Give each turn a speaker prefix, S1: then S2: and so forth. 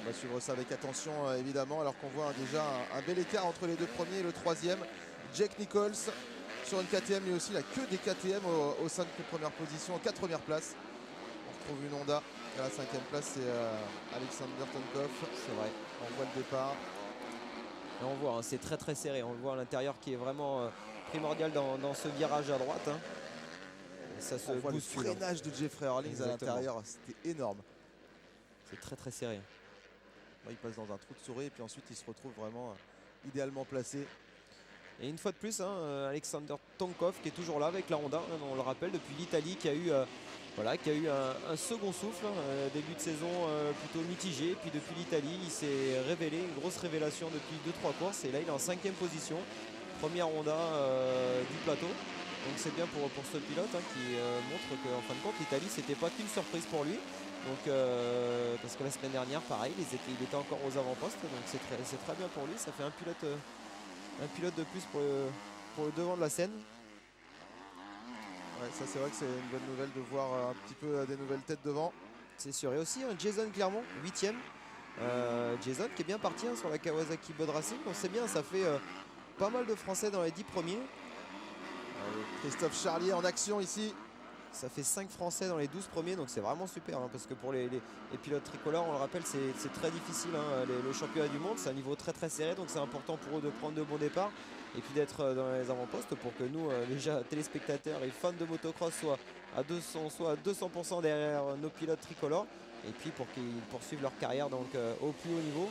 S1: On va suivre ça avec attention évidemment, alors qu'on voit déjà un bel écart entre les deux premiers et le troisième. Jake Nichols sur une KTM, mais aussi la queue des KTM aux 5 premières positions, en 4 premières places. On retrouve une Honda. À la 5e place, c'est Alexander Tonkov.
S2: C'est vrai.
S1: On voit le départ.
S2: Et on voit, hein, c'est très très serré. On le voit à l'intérieur qui est vraiment primordial dans ce virage à droite. Hein. Et ça se
S1: on voit
S2: bouscule.
S1: Le freinage de Jeffrey Herlings à l'intérieur, c'était énorme.
S2: C'est très très serré.
S1: Il passe dans un trou de souris et puis ensuite il se retrouve vraiment idéalement placé.
S2: Et une fois de plus, hein, Alexander Tonkov qui est toujours là avec la Honda, hein, on le rappelle, depuis l'Italie, qui a eu, un second souffle, hein, début de saison plutôt mitigé. Puis depuis l'Italie, il s'est révélé, une grosse révélation depuis 2-3 courses. Et là, il est en 5e position, première Honda du plateau. Donc c'est bien pour ce pilote, hein, qui montre qu'en fin de compte, l'Italie, c'était pas qu'une surprise pour lui. Donc, parce que la semaine dernière, pareil, il était encore aux avant-postes. Donc c'est très bien pour lui. Ça fait un pilote de plus pour le devant de la scène.
S1: Ouais, ça c'est vrai que c'est une bonne nouvelle de voir un petit peu des nouvelles têtes devant.
S2: C'est sûr. Et aussi Jason Clermont, 8e. Jason qui est bien parti, hein, sur la Kawasaki Bud Racing. On sait bien, ça fait pas mal de Français dans les 10 premiers.
S1: Christophe Charlier en action ici.
S2: Ça fait 5 Français dans les 12 premiers, donc c'est vraiment super, hein, parce que pour les pilotes tricolores, on le rappelle, c'est très difficile, hein, le championnat du monde, c'est un niveau très très serré, donc c'est important pour eux de prendre de bons départs et puis d'être dans les avant-postes pour que nous, déjà téléspectateurs et fans de motocross, soient à 200% derrière nos pilotes tricolores, et puis pour qu'ils poursuivent leur carrière donc, au plus haut niveau.